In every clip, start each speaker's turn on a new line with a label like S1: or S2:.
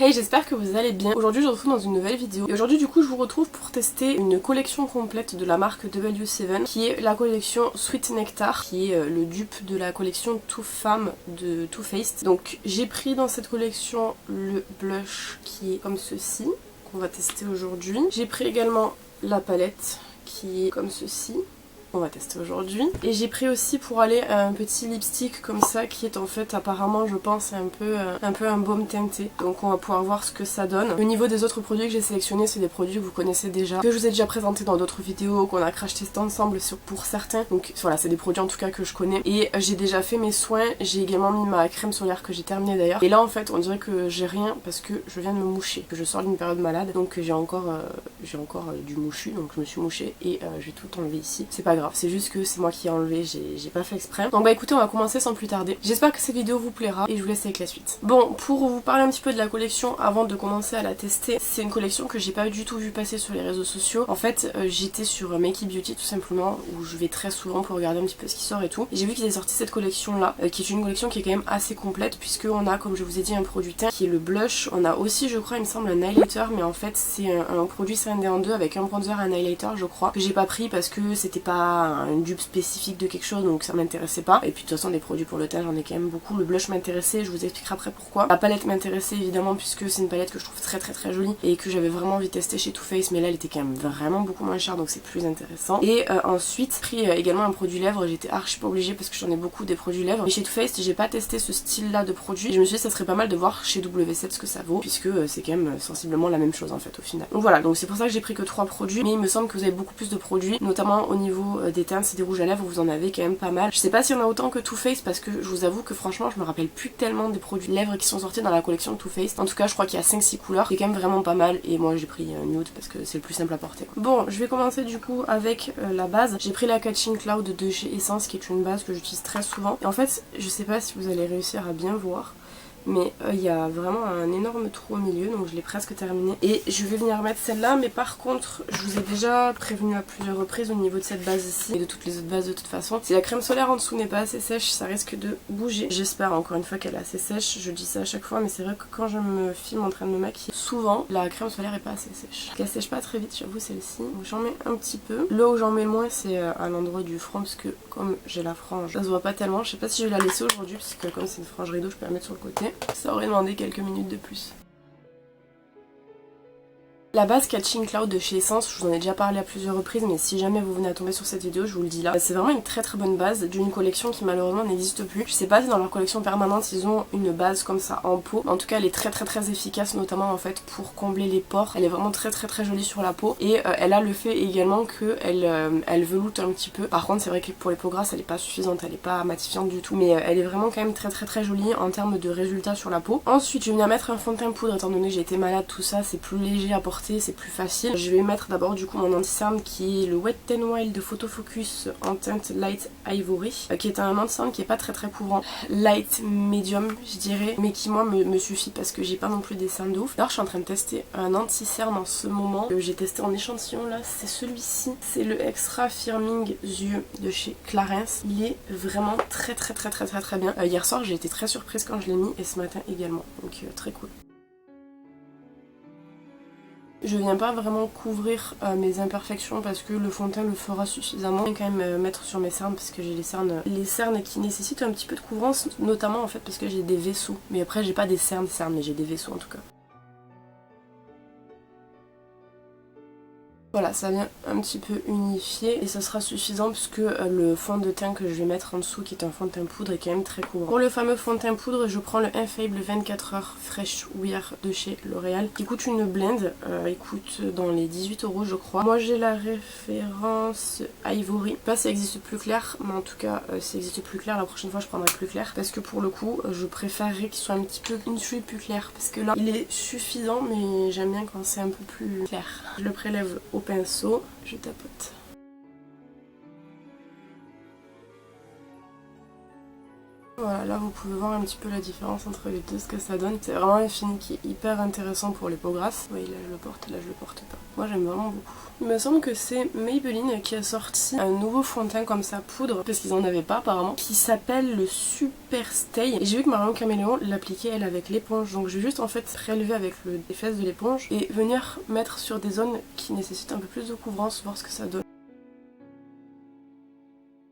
S1: Hey, j'espère que vous allez bien. Aujourd'hui je vous retrouve dans une nouvelle vidéo et aujourd'hui du coup je vous retrouve pour tester une collection complète de la marque W7 qui est la collection Sweet Nectar, qui est le dupe de la collection Too Femme de Too Faced. Donc j'ai pris dans cette collection le blush qui est comme ceci, qu'on va tester aujourd'hui. J'ai pris également la palette qui est comme ceci, on va tester aujourd'hui. Et j'ai pris aussi pour aller un petit lipstick comme ça qui est en fait apparemment je pense un peu un baume teinté. Donc on va pouvoir voir ce que ça donne. Au niveau des autres produits que j'ai sélectionnés, c'est des produits que vous connaissez déjà, que je vous ai déjà présentés dans d'autres vidéos, qu'on a crash testé ensemble pour certains. Donc voilà, c'est des produits en tout cas que je connais. Et j'ai déjà fait mes soins, j'ai également mis ma crème solaire que j'ai terminée d'ailleurs. Et là en fait on dirait que j'ai rien parce que je viens de me moucher, que je sors d'une période malade. Donc j'ai encore du mouchu, donc je me suis mouchée et je vais tout enlever ici. C'est pas grave, c'est juste que c'est moi qui ai enlevé, j'ai pas fait exprès. Donc bah écoutez, on va commencer sans plus tarder. J'espère que cette vidéo vous plaira et je vous laisse avec la suite. Bon, pour vous parler un petit peu de la collection avant de commencer à la tester, c'est une collection que j'ai pas du tout vu passer sur les réseaux sociaux. En fait, j'étais sur Makey Beauty tout simplement, où je vais très souvent pour regarder un petit peu ce qui sort et tout. Et j'ai vu qu'ils avaient sorti cette collection là, qui est une collection qui est quand même assez complète, puisque on a, comme je vous ai dit, un produit teint qui est le blush. On a aussi, je crois, il me semble, un highlighter, mais en fait c'est un produit scindé en deux avec un bronzer et un highlighter, je crois, que j'ai pas pris parce que c'était pas une dupe spécifique de quelque chose, donc ça m'intéressait pas. Et puis de toute façon des produits pour le teint j'en ai quand même beaucoup. Le blush m'intéressait, je vous expliquerai après pourquoi. La palette m'intéressait évidemment puisque c'est une palette que je trouve très jolie et que j'avais vraiment envie de tester chez Too Faced, mais là elle était quand même vraiment beaucoup moins chère, donc c'est plus intéressant. Et ensuite pris également un produit lèvres, j'étais archi pas obligée parce que j'en ai beaucoup des produits lèvres, mais chez Too Faced j'ai pas testé ce style là de produit. Je me suis dit ça serait pas mal de voir chez W7 ce que ça vaut, puisque c'est quand même sensiblement la même chose en fait au final. Donc voilà, donc c'est pour ça que j'ai pris que 3 produits, mais il me semble que vous avez beaucoup plus de produits, notamment au niveau des teintes, c'est des rouges à lèvres, vous en avez quand même pas mal. Je sais pas s'il y en a autant que Too Faced parce que je vous avoue que franchement je me rappelle plus tellement des produits lèvres qui sont sortis dans la collection de Too Faced. En tout cas je crois qu'il y a 5-6 couleurs, c'est quand même vraiment pas mal et moi j'ai pris nude parce que c'est le plus simple à porter. Bon, je vais commencer du coup avec la base. J'ai pris la Catching Cloud de chez Essence qui est une base que j'utilise très souvent. Et en fait je sais pas si vous allez réussir à bien voir, mais il y a vraiment un énorme trou au milieu, donc je l'ai presque terminé et je vais venir mettre celle-là. Mais par contre je vous ai déjà prévenu à plusieurs reprises au niveau de cette base ici et de toutes les autres bases de toute façon, si la crème solaire en dessous n'est pas assez sèche ça risque de bouger. J'espère encore une fois qu'elle est assez sèche, je dis ça à chaque fois, mais c'est vrai que quand je me filme en train de me maquiller, souvent la crème solaire est pas assez sèche. Elle sèche pas très vite, j'avoue, celle-ci, donc j'en mets un petit peu. Là où j'en mets le moins c'est à l'endroit du front, parce que comme j'ai la frange ça se voit pas tellement. Je sais pas si je vais la laisser aujourd'hui parce que comme c'est une frange rideau je peux la mettre sur le côté. Ça aurait demandé quelques minutes de plus. La base Catching Cloud de chez Essence, je vous en ai déjà parlé à plusieurs reprises, mais si jamais vous venez à tomber sur cette vidéo, je vous le dis là, c'est vraiment une très bonne base d'une collection qui malheureusement n'existe plus. Je sais pas si dans leur collection permanente ils ont une base comme ça en peau, en tout cas elle est très efficace, notamment en fait pour combler les pores. Elle est vraiment très jolie sur la peau et elle a le fait également que elle veloute un petit peu. Par contre c'est vrai que pour les peaux grasses elle est pas suffisante, elle est pas matifiante du tout, mais elle est vraiment quand même très jolie en termes de résultats sur la peau. Ensuite je vais venir mettre un fond de teint poudre, étant donné que j'ai été malade, tout ça c'est plus léger à porter, c'est plus facile. Je vais mettre d'abord du coup mon anti-cerne qui est le Wet n Wild de Photofocus en teinte Light Ivory, qui est un anti-cerne qui est pas très couvrant, light medium je dirais, mais qui moi me suffit parce que j'ai pas non plus des cernes de ouf. D'ailleurs je suis en train de tester un anti-cerne en ce moment que j'ai testé en échantillon là, c'est celui-ci, c'est le Extra Firming Yeux de chez Clarins. Il est vraiment très bien. Hier soir j'ai été très surprise quand je l'ai mis et ce matin également, donc très cool. Je viens pas vraiment couvrir mes imperfections parce que le fond de teint le fera suffisamment. Je vais quand même mettre sur mes cernes parce que j'ai les cernes qui nécessitent un petit peu de couvrance, notamment en fait parce que j'ai des vaisseaux. Mais après j'ai pas des cernes mais j'ai des vaisseaux en tout cas. Voilà, ça vient un petit peu unifier et ça sera suffisant puisque le fond de teint que je vais mettre en dessous, qui est un fond de teint poudre, est quand même très couvrant. Pour le fameux fond de teint poudre, je prends le Infallible 24h Fresh Wear de chez L'Oréal, qui coûte une blinde, il coûte dans les 18 € je crois. Moi j'ai la référence Ivory, je sais pas si ça existe plus clair, mais en tout cas si ça existe plus clair, la prochaine fois je prendrai plus clair, parce que pour le coup je préférerais qu'il soit un petit peu une chouille plus clair, parce que là il est suffisant mais j'aime bien quand c'est un peu plus clair. Je le prélève au pinceau, je tapote. Voilà, là vous pouvez voir un petit peu la différence entre les deux, ce que ça donne. C'est vraiment un fini qui est hyper intéressant pour les peaux grasses. Oui, là je le porte, là je le porte pas. Moi j'aime vraiment beaucoup. Il me semble que c'est Maybelline qui a sorti un nouveau fond de teint comme ça, poudre, parce qu'ils en avaient pas apparemment, qui s'appelle le Super Stay. Et j'ai vu que Marion Caméléon l'appliquait elle avec l'éponge, donc je vais juste en fait prélever avec les fesses de l'éponge et venir mettre sur des zones qui nécessitent un peu plus de couvrance, voir ce que ça donne.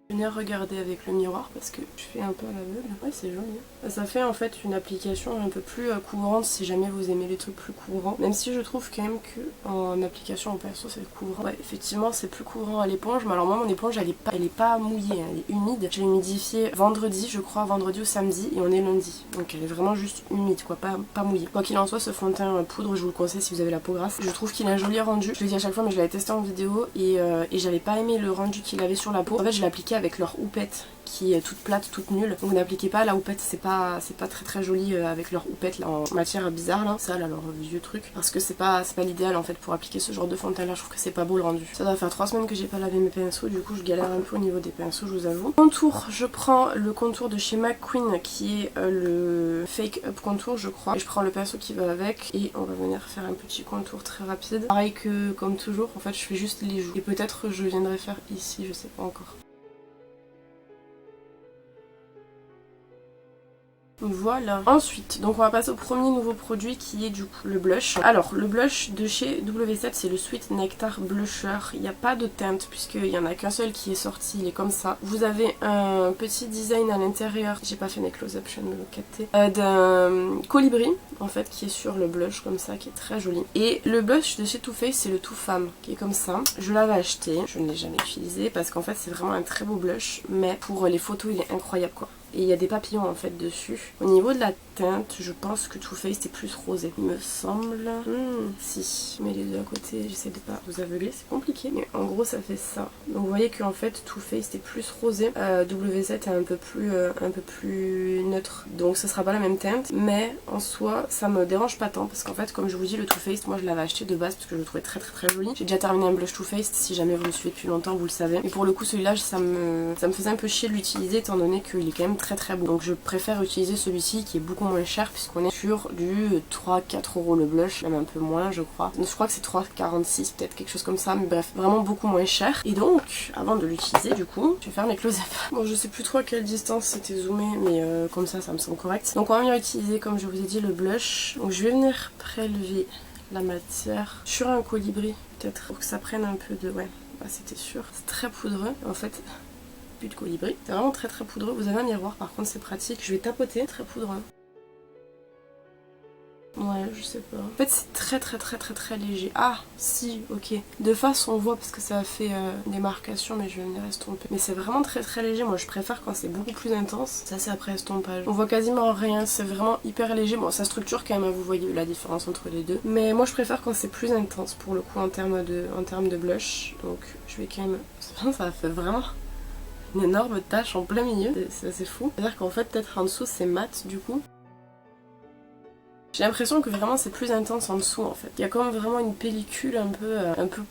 S1: Venir regarder avec le miroir parce que je fais un peu à l'aveugle. Ouais, c'est joli. Ça fait en fait une application un peu plus couvrante si jamais vous aimez les trucs plus couvrants. Même si je trouve quand même que en application en perso c'est couvrant. Ouais, effectivement c'est plus couvrant à l'éponge. Mais alors moi mon éponge elle est pas mouillée, elle est humide. Je l'ai humidifiée vendredi je crois, vendredi ou samedi et on est lundi. Donc elle est vraiment juste humide quoi, pas mouillée. Quoi qu'il en soit, ce fond de teint poudre je vous le conseille si vous avez la peau grasse. Je trouve qu'il a un joli rendu. Je le dis à chaque fois mais je l'avais testé en vidéo et j'avais pas aimé le rendu qu'il avait sur la peau. En fait je l'ai appliqué avec leur houppette qui est toute plate, toute nulle. Donc n'appliquez pas la houppette, c'est pas très joli avec leur houppette là en matière bizarre là. Ça là leur vieux truc. Parce que c'est pas l'idéal en fait pour appliquer ce genre de fond de teint là. Je trouve que c'est pas beau le rendu. Ça doit faire 3 semaines que j'ai pas lavé mes pinceaux, du coup je galère un peu au niveau des pinceaux, je vous avoue. Contour, je prends le contour de chez McQueen qui est le Fake Up Contour je crois. Et je prends le pinceau qui va avec et on va venir faire un petit contour très rapide. Pareil que comme toujours, en fait je fais juste les joues. Et peut-être je viendrai faire ici, je sais pas encore. Voilà. Ensuite, donc on va passer au premier nouveau produit qui est du coup le blush. Alors, le blush de chez W7, c'est le Sweet Nectar Blusher. Il n'y a pas de teinte puisqu'il n'y en a qu'un seul qui est sorti, il est comme ça. Vous avez un petit design à l'intérieur, j'ai pas fait mes close-up, je viens de me le capter, d'un colibri en fait qui est sur le blush comme ça, qui est très joli. Et le blush de chez Too Faced, c'est le Too Femme qui est comme ça. Je l'avais acheté, je ne l'ai jamais utilisé parce qu'en fait c'est vraiment un très beau blush, mais pour les photos il est incroyable quoi. Et il y a des papillons en fait dessus. Au niveau de la teinte, je pense que Too Faced est plus rosé. Il me semble. Si, mais les deux à côté, j'essaie de pas vous aveugler, c'est compliqué. Mais en gros, ça fait ça. Donc vous voyez qu'en fait, Too Faced est plus rosé. W7 est un peu plus neutre. Donc ce sera pas la même teinte. Mais en soi, ça me dérange pas tant. Parce qu'en fait, comme je vous dis, le Too Faced, moi je l'avais acheté de base parce que je le trouvais très joli. J'ai déjà terminé un blush Too Faced. Si jamais vous me suivez depuis longtemps, vous le savez. Et pour le coup, celui-là, ça me faisait un peu chier de l'utiliser étant donné qu'il est quand même très beau. Donc je préfère utiliser celui-ci qui est beaucoup moins cher puisqu'on est sur du 3-4 € le blush, même un peu moins je crois. Donc, je crois que c'est 3,46 peut-être, quelque chose comme ça, mais bref, vraiment beaucoup moins cher. Et donc, avant de l'utiliser du coup, je vais faire mes close-up. Bon, je sais plus trop à quelle distance c'était zoomé, mais comme ça me semble correct. Donc on va venir utiliser, comme je vous ai dit, le blush. Donc je vais venir prélever la matière sur un colibri peut-être pour que ça prenne un peu de... ouais, bah, c'était sûr. C'est très poudreux en fait. Plus de colibri. C'est vraiment très poudreux. Vous avez un miroir par contre, c'est pratique. Je vais tapoter. Très poudreux. Ouais, je sais pas. En fait, c'est très léger. Ah, si, ok. De face, on voit parce que ça a fait des marcations, mais je vais venir estomper. Mais c'est vraiment très léger. Moi, je préfère quand c'est beaucoup plus intense. Ça, c'est après estompage. On voit quasiment rien. C'est vraiment hyper léger. Bon, ça structure quand même. Vous voyez la différence entre les deux. Mais moi, je préfère quand c'est plus intense pour le coup en termes de blush. Donc, je vais quand même. Ça fait vraiment une énorme tache en plein milieu. C'est assez fou. C'est-à-dire qu'en fait, peut-être en dessous, c'est mat du coup. J'ai l'impression que vraiment c'est plus intense en dessous en fait. Il y a comme vraiment une pellicule un peu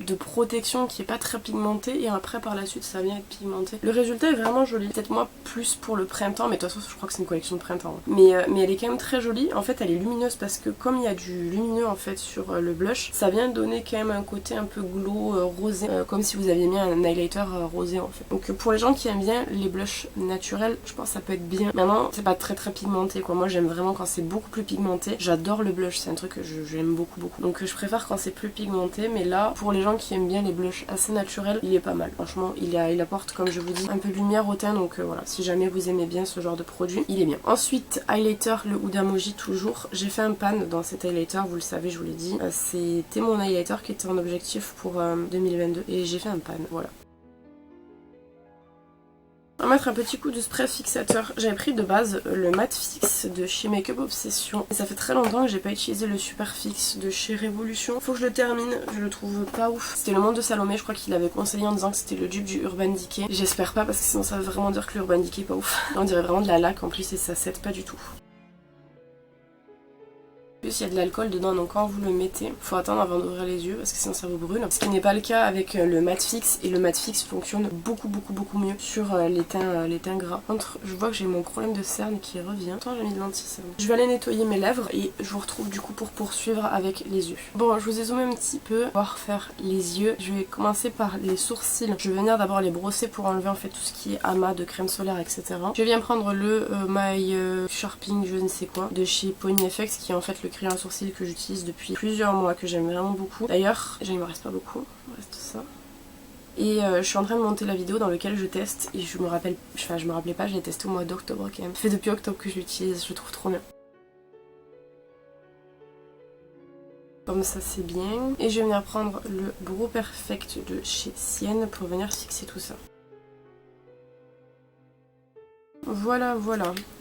S1: de protection qui est pas très pigmentée et après par la suite ça vient être pigmenté. Le résultat est vraiment joli. Peut-être moi plus pour le printemps, mais de toute façon je crois que c'est une collection de printemps. Mais elle est quand même très jolie. En fait elle est lumineuse parce que comme il y a du lumineux en fait sur le blush, ça vient donner quand même un côté un peu glow rosé, comme si vous aviez mis un highlighter rosé en fait. Donc pour les gens qui aiment bien les blushs naturels, je pense que ça peut être bien. Maintenant c'est pas très pigmenté quoi. Moi j'aime vraiment quand c'est beaucoup plus pigmenté. J'adore le blush, c'est un truc que j'aime beaucoup. Donc je préfère quand c'est plus pigmenté, mais là pour les gens qui aiment bien les blushs assez naturels, il est pas mal. Franchement il apporte, comme je vous dis, un peu de lumière au teint, donc voilà, si jamais vous aimez bien ce genre de produit, il est bien. Ensuite, highlighter, le Hudamoji toujours. J'ai fait un pan dans cet highlighter, vous le savez, je vous l'ai dit. C'était mon highlighter qui était en objectif pour 2022 et j'ai fait un pan, voilà. On va mettre un petit coup de spray fixateur. J'avais pris de base le Matte Fix de chez Makeup Obsession. Et ça fait très longtemps que j'ai pas utilisé le Super Fix de chez Révolution. Faut que je le termine, je le trouve pas ouf. C'était le Monde de Salomé, je crois qu'il l'avait conseillé en disant que c'était le dupe du Urban Decay. J'espère pas parce que sinon ça veut vraiment dire que l'Urban Decay est pas ouf. On dirait vraiment de la laque en plus et ça s'aide pas du tout. plus il y a de l'alcool dedans, donc quand vous le mettez, faut attendre avant d'ouvrir les yeux parce que sinon ça vous brûle. Ce qui n'est pas le cas avec le mat fixe, et le mat fixe fonctionne beaucoup mieux sur les teints gras. Par contre, je vois que j'ai mon problème de cerne qui revient. Attends, j'ai mis de l'anti-cerne. Je vais aller nettoyer mes lèvres et je vous retrouve du coup pour poursuivre avec les yeux. Bon, je vous ai zoomé un petit peu, on va refaire les yeux. Je vais commencer par les sourcils. Je vais venir d'abord les brosser pour enlever en fait tout ce qui est amas de crème solaire, etc. Je viens prendre le My Sharping je ne sais quoi de chez Pony FX, qui est en fait le crayon à sourcils que j'utilise depuis plusieurs mois, que j'aime vraiment beaucoup. D'ailleurs, il me reste pas beaucoup, il me reste ça. Et je suis en train de monter la vidéo dans laquelle je teste, et je me rappelais pas, je l'ai testé au mois d'octobre quand même. Ça fait depuis octobre que je l'utilise, je le trouve trop bien. Comme ça c'est bien. Et je vais venir prendre le Brow Perfect de chez Sienne pour venir fixer tout ça. Voilà,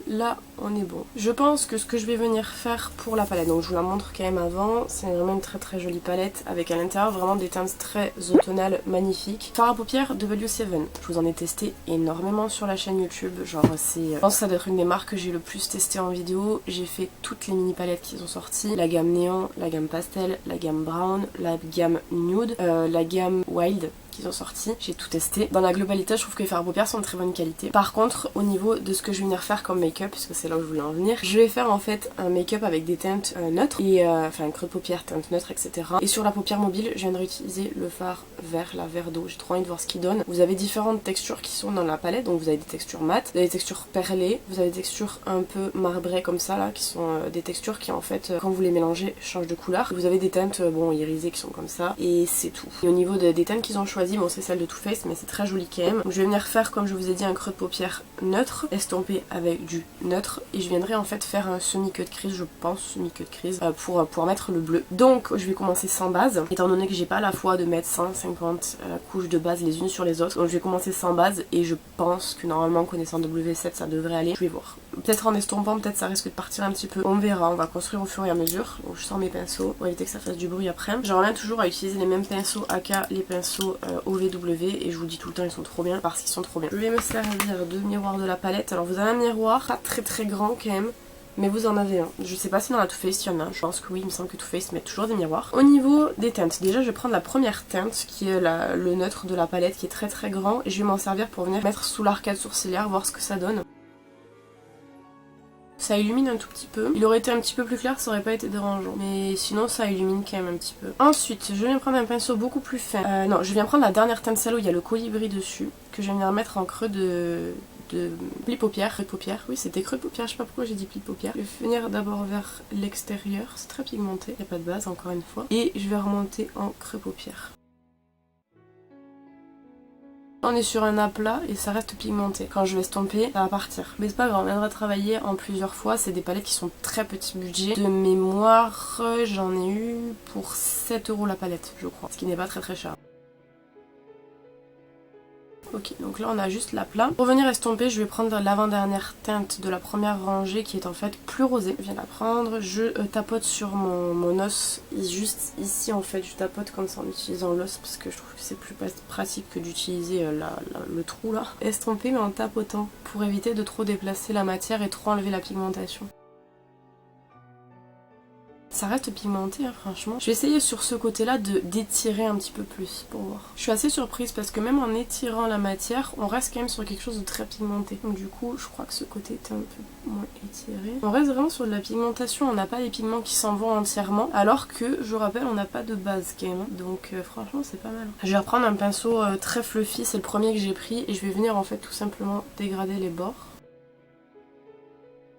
S1: là on est bon. Je pense que ce que je vais venir faire pour la palette, donc je vous la montre quand même avant, c'est vraiment une très jolie palette avec à l'intérieur vraiment des teintes très automnales magnifiques. Fard à paupières W7, je vous en ai testé énormément sur la chaîne YouTube, genre c'est, je pense que ça doit être une des marques que j'ai le plus testé en vidéo. J'ai fait toutes les mini palettes qui sont sorties, la gamme néon, la gamme pastel, la gamme brown, la gamme nude, la gamme wild qui ont sorti, j'ai tout testé. Dans la globalité, je trouve que les fards à paupières sont de très bonne qualité. Par contre, au niveau de ce que je vais venir faire comme make-up, puisque c'est là où je voulais en venir, je vais faire en fait un make-up avec des teintes neutres, et enfin un creux de paupières, teintes neutres, etc. Et sur la paupière mobile, je viens de réutiliser le fard vert, la vert d'eau. J'ai trop envie de voir ce qu'il donne. Vous avez différentes textures qui sont dans la palette, donc vous avez des textures mates, vous avez des textures perlées, vous avez des textures un peu marbrées comme ça là, qui sont des textures qui en fait, quand vous les mélangez, changent de couleur. Vous avez des teintes, bon, irisées qui sont comme ça, et c'est tout. Et au niveau des teintes qu'ils ont choisi, bon c'est celle de Too Faced mais c'est très joli quand même. Donc je vais venir faire, comme je vous ai dit, un creux de paupière neutre, estompé avec du neutre, et je viendrai en fait faire un semi-cut crease, je pense, semi-cut crease, pour mettre le bleu. Donc je vais commencer sans base, étant donné que j'ai pas la foi de mettre 150 couches de base les unes sur les autres. Donc je vais commencer sans base, et je pense que normalement connaissant W7 ça devrait aller. Je vais voir. Peut-être en estompant, peut-être ça risque de partir un petit peu. On verra, on va construire au fur et à mesure. Donc je sors mes pinceaux pour éviter que ça fasse du bruit après. Je reviens toujours à utiliser les mêmes pinceaux aka les pinceaux OVW, et je vous dis tout le temps ils sont trop bien parce qu'ils sont trop bien. Je vais me servir de miroir de la palette. Alors vous avez un miroir pas très grand quand même, mais vous en avez un. Je sais pas si dans la Too Faced il y en a. Je pense que oui, il me semble que Too Faced met toujours des miroirs. Au niveau des teintes, déjà je vais prendre la première teinte qui est le neutre de la palette, qui est très grand, et je vais m'en servir pour venir mettre sous l'arcade sourcilière, voir ce que ça donne. Ça illumine un tout petit peu. Il aurait été un petit peu plus clair, ça aurait pas été dérangeant. Mais sinon ça illumine quand même un petit peu. Ensuite, je viens prendre un pinceau beaucoup plus fin. Non, je viens prendre la dernière teinte, celle où il y a le colibri dessus, que je viens venir mettre en creux de pli paupière. Creux de paupière, oui c'était creux de paupière, je sais pas pourquoi j'ai dit pli paupière. Je vais venir d'abord vers l'extérieur, c'est très pigmenté, il n'y a pas de base encore une fois. Et je vais remonter en creux paupière. On est sur un aplat et ça reste pigmenté. Quand je vais estomper, ça va partir. Mais c'est pas grave, on viendra travailler en plusieurs fois. C'est des palettes qui sont très petit budget. De mémoire, j'en ai eu pour 7 € la palette, je crois. Ce qui n'est pas très cher. Ok, donc là on a juste l'aplat. Pour venir estomper, je vais prendre l'avant-dernière teinte de la première rangée qui est en fait plus rosée. Je viens la prendre, je tapote sur mon os, juste ici en fait, je tapote comme ça en utilisant l'os parce que je trouve que c'est plus pratique que d'utiliser le trou là. Estomper mais en tapotant pour éviter de trop déplacer la matière et trop enlever la pigmentation. Ça reste pigmenté hein, franchement. Je vais essayer sur ce côté là d'étirer un petit peu plus pour voir. Je suis assez surprise parce que même en étirant la matière, on reste quand même sur quelque chose de très pigmenté. Donc du coup, je crois que ce côté est un peu moins étiré. On reste vraiment sur de la pigmentation, on n'a pas les pigments qui s'en vont entièrement. Alors que, je rappelle, on n'a pas de base quand même. Donc franchement, c'est pas mal. Je vais reprendre un pinceau très fluffy, c'est le premier que j'ai pris. Et je vais venir en fait tout simplement dégrader les bords.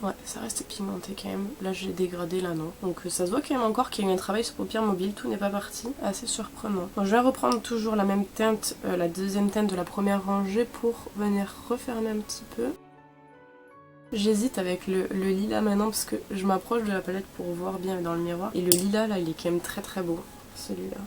S1: Ouais, ça reste pigmenté quand même. Là, j'ai dégradé, là non. Donc ça se voit quand même encore qu'il y a eu un travail sur paupières mobiles. Tout n'est pas parti. Assez surprenant. Donc, je vais reprendre toujours la même teinte, la deuxième teinte de la première rangée pour venir refermer un petit peu. J'hésite avec le lilas maintenant parce que je m'approche de la palette pour voir bien dans le miroir. Et le lilas là, il est quand même très beau. Celui-là.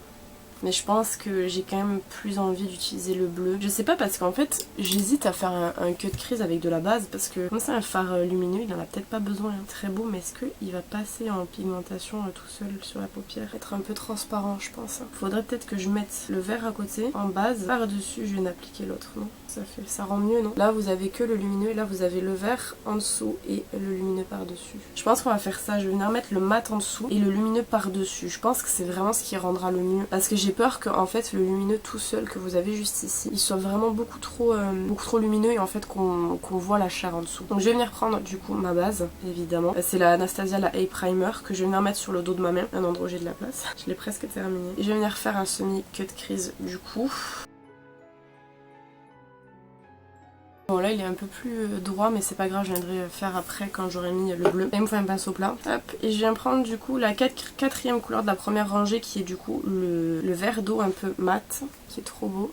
S1: mais je pense que j'ai quand même plus envie d'utiliser le bleu. Je sais pas parce qu'en fait j'hésite à faire un cut crease avec de la base parce que comme c'est un fard lumineux, il en a peut-être pas besoin. Très beau, mais est-ce qu'il va passer en pigmentation tout seul sur la paupière? Être un peu transparent, je pense. Faudrait peut-être que je mette le vert à côté en base, par-dessus je viens d'appliquer l'autre, non? Ça rend mieux, non? Là vous avez que le lumineux et là vous avez le vert en dessous et le lumineux par-dessus. Je pense qu'on va faire ça, je vais venir mettre le mat en dessous et le lumineux par-dessus. Je pense que c'est vraiment ce qui rendra le mieux parce que j'ai peur que en fait le lumineux tout seul que vous avez juste ici, il soit vraiment beaucoup trop lumineux et en fait qu'on voit la chair en dessous. Donc je vais venir prendre du coup ma base, évidemment. C'est la Anastasia, la A Primer que je vais venir mettre sur le dos de ma main, un endroit où j'ai de la place. Je l'ai presque terminé. Et je vais venir faire un semi-cut crease du coup. Bon là il est un peu plus droit mais c'est pas grave, je viendrai faire après quand j'aurai mis le bleu. Là il me faut un pinceau plat. Hop, et je viens prendre du coup la quatrième couleur de la première rangée qui est du coup le vert d'eau un peu mat, qui est trop beau.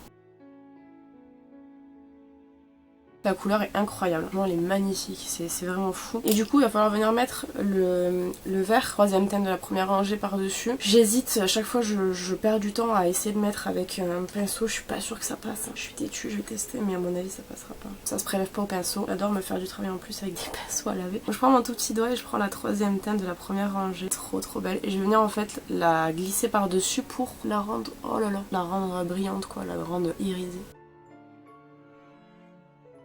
S1: La couleur est incroyable, vraiment elle est magnifique, c'est vraiment fou. Et du coup il va falloir venir mettre le vert, troisième teinte de la première rangée par-dessus. J'hésite, à chaque fois je perds du temps à essayer de mettre avec un pinceau, je suis pas sûre que ça passe. Je suis têtue, je vais tester mais à mon avis ça passera pas. Ça se prélève pas au pinceau, j'adore me faire du travail en plus avec des pinceaux à laver. Donc je prends mon tout petit doigt et je prends la troisième teinte de la première rangée, trop belle. Et je vais venir en fait la glisser par-dessus pour la rendre, oh là là, la rendre brillante quoi, la rendre irisée.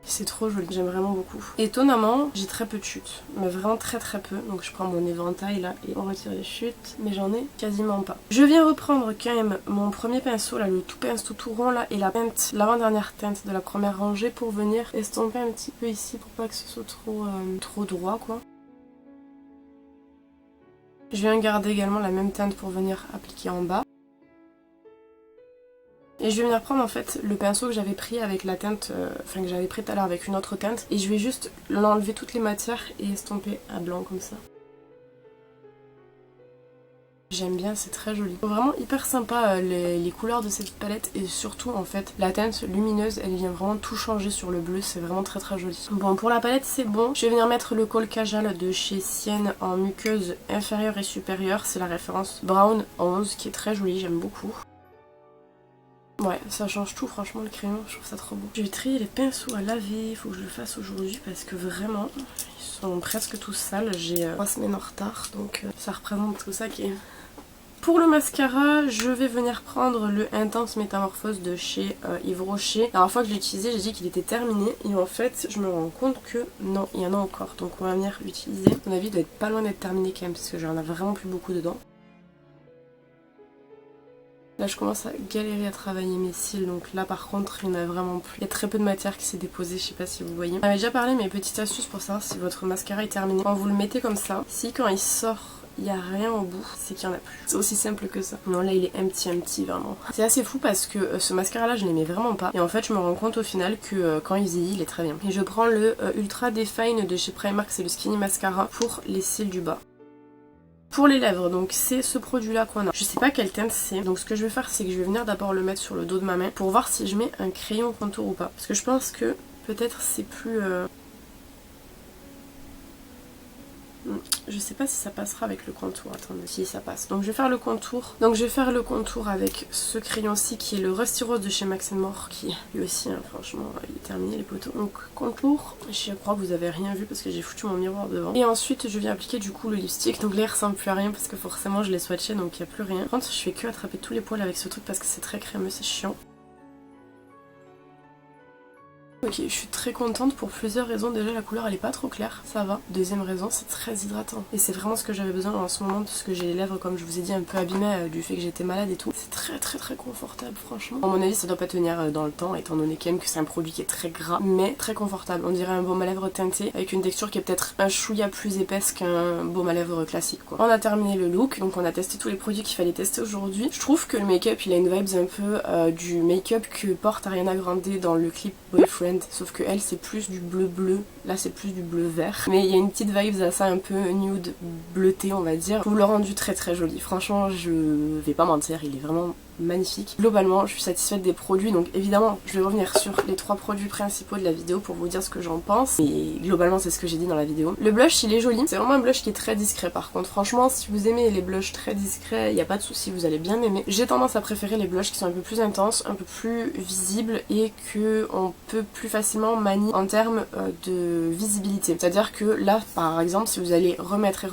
S1: C'est trop joli, j'aime vraiment beaucoup. Étonnamment, j'ai très peu de chutes, mais vraiment très peu. Donc je prends mon éventail là et on retire les chutes, mais j'en ai quasiment pas. Je viens reprendre quand même mon premier pinceau là, le tout pinceau tout rond là, et la teinte, l'avant-dernière teinte de la première rangée pour venir estomper un petit peu ici pour pas que ce soit trop droit quoi. Je viens garder également la même teinte pour venir appliquer en bas. Et je vais venir prendre en fait le pinceau que j'avais pris avec la teinte, que j'avais pris tout à l'heure avec une autre teinte. Et je vais juste l'enlever toutes les matières et estomper à blanc comme ça. J'aime bien, c'est très joli. Vraiment hyper sympa les couleurs de cette palette et surtout en fait la teinte lumineuse elle vient vraiment tout changer sur le bleu, c'est vraiment très joli. Bon pour la palette c'est bon, je vais venir mettre le Kohl Kajal de chez Sienne en muqueuse inférieure et supérieure, c'est la référence Brown 11 qui est très jolie, j'aime beaucoup. Ouais, ça change tout franchement le crayon, je trouve ça trop beau. Je vais trier les pinceaux à laver, il faut que je le fasse aujourd'hui parce que vraiment, ils sont presque tous sales. J'ai 3 semaines en retard, donc ça représente tout ça qui est... Pour le mascara, je vais venir prendre le Intense Métamorphose de chez Yves Rocher. La dernière fois que je l'ai utilisé, j'ai dit qu'il était terminé et en fait, je me rends compte que non, il y en a encore. Donc on va venir l'utiliser. À mon avis, il doit être pas loin d'être terminé quand même parce que j'en ai vraiment plus beaucoup dedans. Là je commence à galérer à travailler mes cils, donc là par contre il n'y en a vraiment plus. Il y a très peu de matière qui s'est déposée, je sais pas si vous voyez. J'avais déjà parlé, mais petite astuce pour savoir si votre mascara est terminé. Quand vous le mettez comme ça, si quand il sort il n'y a rien au bout, c'est qu'il n'y en a plus. C'est aussi simple que ça. Non là il est empty vraiment. C'est assez fou parce que ce mascara là je l'aimais vraiment pas. Et en fait je me rends compte au final que quand il vieillit il est très bien. Et je prends le Ultra Define de chez Primark, c'est le Skinny Mascara pour les cils du bas. Pour les lèvres, donc c'est ce produit là qu'on a. Je sais pas quelle teinte c'est, donc ce que je vais faire c'est que je vais venir d'abord le mettre sur le dos de ma main pour voir si je mets un crayon contour ou pas. Parce que je pense que peut-être c'est plus... Je sais pas si ça passera avec le contour, attendez, si ça passe. Donc je vais faire le contour. Donc je vais faire le contour avec ce crayon-ci qui est le Rusty Rose de chez Max & More, qui lui aussi, hein, franchement, il est terminé les poteaux. Donc contour, je crois que vous avez rien vu parce que j'ai foutu mon miroir devant. Et ensuite je viens appliquer du coup le lipstick. Donc là il ressemble plus à rien parce que forcément je l'ai swatché donc il n'y a plus rien. Par contre je fais que attraper tous les poils avec ce truc parce que c'est très crémeux, c'est chiant. Ok, je suis très contente pour plusieurs raisons. Déjà la couleur elle est pas trop claire, ça va. Deuxième raison, c'est très hydratant. Et c'est vraiment ce que j'avais besoin en ce moment parce que j'ai les lèvres comme je vous ai dit un peu abîmées du fait que j'étais malade et tout. C'est très confortable franchement. À mon avis ça doit pas tenir dans le temps étant donné quand même que c'est un produit qui est très gras mais très confortable. On dirait un baume à lèvres teinté avec une texture qui est peut-être un chouïa plus épaisse qu'un baume à lèvres classique quoi. On a terminé le look, donc on a testé tous les produits qu'il fallait tester aujourd'hui. Je trouve que le make-up il a une vibes un peu du make-up que porte Ariana Grande dans le clip Boyfriend. Sauf que elle c'est plus du bleu, là c'est plus du bleu vert. Mais il y a une petite vibe à ça un peu nude bleuté on va dire. Je trouve le rendu très joli. Franchement je vais pas mentir, il est vraiment magnifique. Globalement je suis satisfaite des produits, donc évidemment je vais revenir sur les 3 produits principaux de la vidéo pour vous dire ce que j'en pense, et globalement c'est ce que j'ai dit dans la vidéo. Le blush il est joli, c'est vraiment un blush qui est très discret par contre, franchement si vous aimez les blushs très discrets, il n'y a pas de souci, vous allez bien aimer. J'ai tendance à préférer les blushs qui sont un peu plus intenses, un peu plus visibles et que on peut plus facilement manier en termes de visibilité. C'est-à-dire que là par exemple si vous allez remettre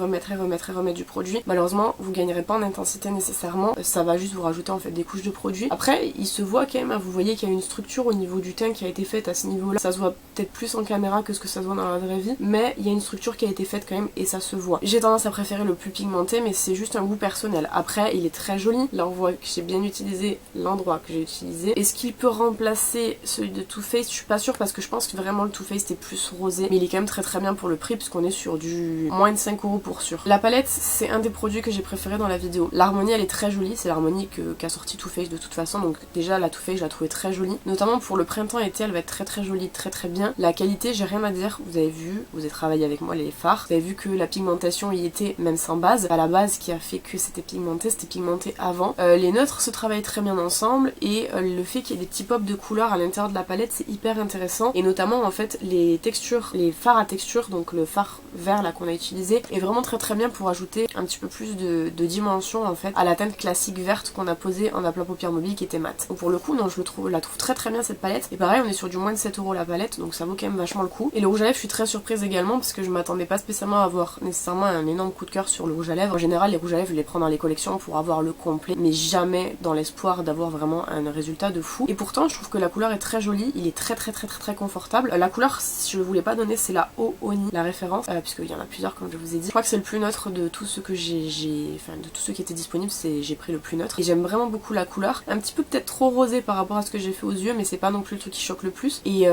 S1: du produit, malheureusement vous gagnerez pas en intensité nécessairement, ça va juste vous rajouter en fait des couches de produit. Après il se voit quand même, vous voyez qu'il y a une structure au niveau du teint qui a été faite à ce niveau là, ça se voit peut-être plus en caméra que ce que ça se voit dans la vraie vie, mais il y a une structure qui a été faite quand même et ça se voit. J'ai tendance à préférer le plus pigmenté, mais c'est juste un goût personnel. Après il est très joli, là on voit que j'ai bien utilisé l'endroit que j'ai utilisé. Est-ce qu'il peut remplacer celui de Too Faced? Je suis pas sûre parce que je pense que vraiment le Too Faced est plus rosé, mais il est quand même très bien pour le prix puisqu'on est sur du moins de 5 € pour sûr. La palette c'est un des produits que j'ai préféré dans la vidéo. L'harmonie elle est très jolie, c'est l'harmonie qu'a sorti Too Faced de toute façon, donc déjà la Too Faced je la trouvais très jolie, notamment pour le printemps-été elle va être très jolie, très bien. La qualité j'ai rien à dire, vous avez vu, vous avez travaillé avec moi les fards, vous avez vu que la pigmentation y était même sans base, pas la base qui a fait que c'était pigmenté avant. Les neutres se travaillent très bien ensemble et le fait qu'il y ait des petits pops de couleurs à l'intérieur de la palette c'est hyper intéressant, et notamment en fait les textures, les fards à texture, donc le fard vert là qu'on a utilisé est vraiment très bien pour ajouter un petit peu plus de dimension en fait à la teinte classique verte qu'on a posée en aplat paupières mobile qui était mat. Donc pour le coup non, je la trouve très bien cette palette, et pareil on est sur du moins de 7 € la palette, donc ça vaut quand même vachement le coup. Et le rouge à lèvres je suis très surprise également parce que je m'attendais pas spécialement à avoir nécessairement un énorme coup de cœur sur le rouge à lèvres. En général les rouges à lèvres je les prends dans les collections pour avoir le complet, mais jamais dans l'espoir d'avoir vraiment un résultat de fou. Et pourtant je trouve que la couleur est très jolie, il est très confortable. La couleur, si je vous l'ai pas donné, c'est la Ohoni, la référence, puisqu'il y en a plusieurs comme je vous ai dit. Je crois que c'est le plus neutre de tous ceux que de tous ceux qui étaient disponibles, j'ai pris le plus neutre. Et j'aime vraiment beaucoup la couleur, un petit peu peut-être trop rosé par rapport à ce que j'ai fait aux yeux, mais c'est pas non plus le truc qui choque le plus. Et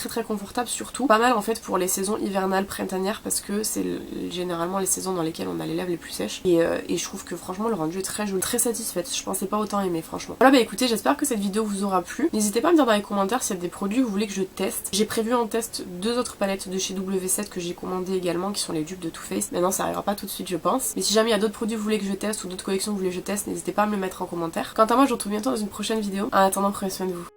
S1: très confortable surtout. Pas mal en fait pour les saisons hivernales, printanières, parce que c'est généralement les saisons dans lesquelles on a les lèvres les plus sèches. Et je trouve que franchement le rendu est très joli, très satisfaite. Je pensais pas autant aimer franchement. Voilà, bah écoutez, j'espère que cette vidéo vous aura plu. N'hésitez pas à me dire dans les commentaires s'il y a des produits que vous voulez que je teste. J'ai prévu en test 2 autres palettes de chez W7 que j'ai commandées également, qui sont les dupes de Too Faced. Maintenant ça arrivera pas tout de suite je pense, mais si jamais il y a d'autres produits que vous voulez que je teste ou d'autres collections que vous voulez que je teste, n'hésitez pas à me le mettre en commentaire. Quant à moi je vous retrouve bientôt dans une prochaine vidéo. En attendant, prenez soin de vous.